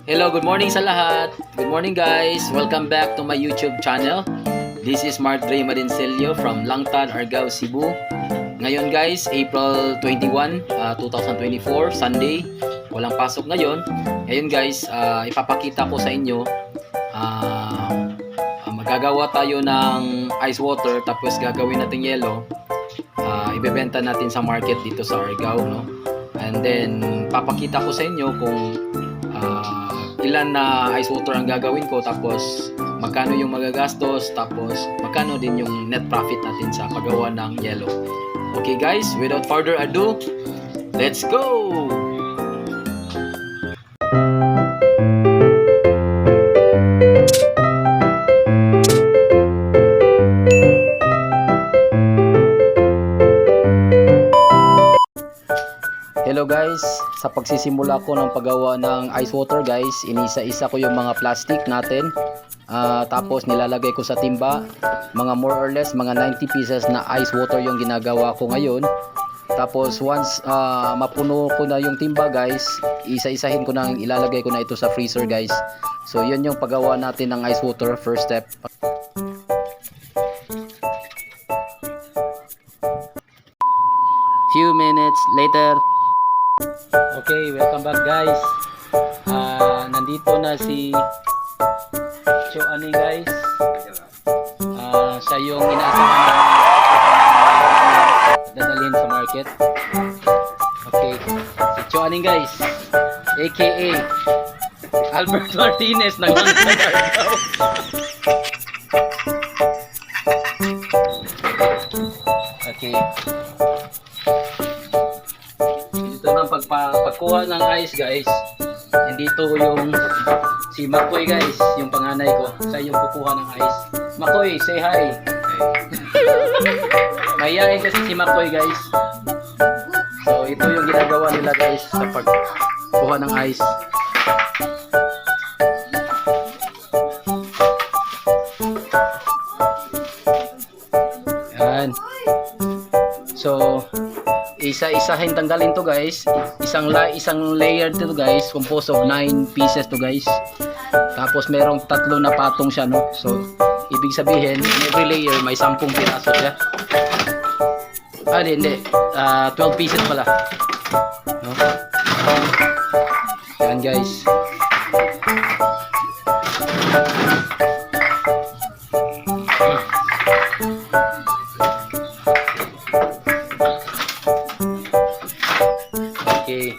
Hello, good morning sa lahat. Good morning guys. Welcome back to my YouTube channel. This is Mark Dre Madincelio from Langtan, Argao, Cebu. Ngayon guys, April 21, 2024, Sunday. Walang pasok ngayon. Ngayon guys, ipapakita ko sa inyo magagawa tayo ng ice water tapos gagawin natin yellow. Ibebenta natin sa market dito sa Argao, no? And then papakita ko sa inyo kung ilan na ice water ang gagawin ko, tapos magkano yung magagastos, tapos magkano din yung net profit natin sa paggawa ng yellow. Okay guys, without further ado, let's go! Hello guys, sa pagsisimula ko ng paggawa ng ice water guys, inisa-isa ko yung mga plastic natin, tapos nilalagay ko sa timba. Mga more or less mga 90 pieces na ice water yung ginagawa ko ngayon. Tapos once mapuno ko na yung timba guys, isa-isahin ko na, ilalagay ko na ito sa freezer guys. So yun yung paggawa natin ng ice water, first step. Few minutes later. Okay, welcome back guys. Nandito na si Choani guys. Siya yung inaasahan na dadalhin sa market. Okay, si Choani guys, aka Albert Martinez ng Argao. Okay. Pagkuha ng ice guys, hindi to yung si Makoy guys, yung panganay ko, siya yung kukuha ng ice. Makoy, say hi. Mayayain kasi si Makoy guys. So ito yung ginagawa nila guys sa pagkuha ng ice. Yan. So isa-isahin tanggalin to guys. Isang layer to guys, composed of 9 pieces to guys. Tapos merong 3 na patong siya, no? So ibig sabihin every layer may 10 piraso siya. Hindi 12 pieces pala, no? Yan guys. Okay.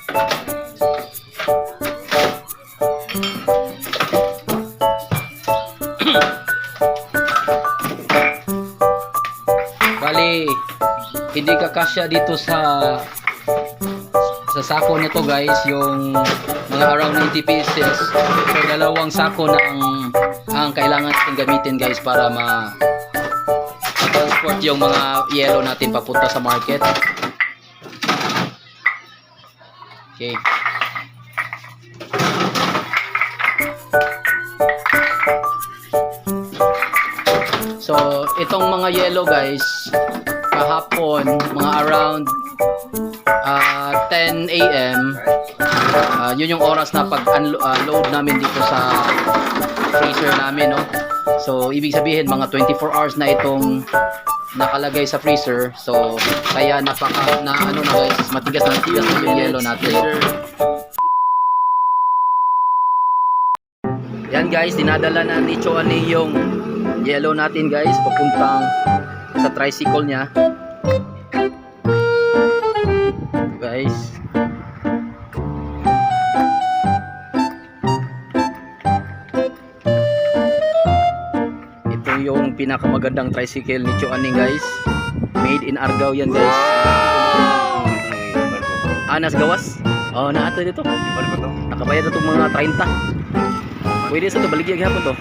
Bali, hindi kakasya dito sa sako nito guys, yung mga around 90 pieces. So dalawang sako na ang kailangan natin gamitin guys para ma-transport yung mga yellow natin papunta sa market. Okay. So, itong mga yellow guys, kahapon, mga around 10 AM, yun yung oras na pag-unload namin dito sa freezer namin, no? So, ibig sabihin, mga 24 hours na itong nakalagay sa freezer. So kaya na guys, matigas na yung yellow natin. Yan guys, dinadala na ni Choani yung yellow natin guys papuntang sa tricycle niya guys. Yung pinakamagandang tricycle ni Choani guys, made in Argao yan guys. Anas gawas? Oh, naato dito. Nakabayad na itong mga 30. Pwede sa ito, baligya gihapon to.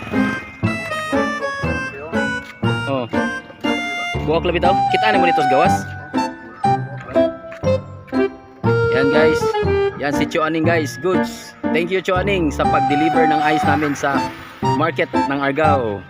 Oh, buwak labit daw. Kita na mo dito sa gawas. Yan guys, yan si Choani guys, goods. Thank you Choani sa pag-deliver ng ice namin sa market ng Argao.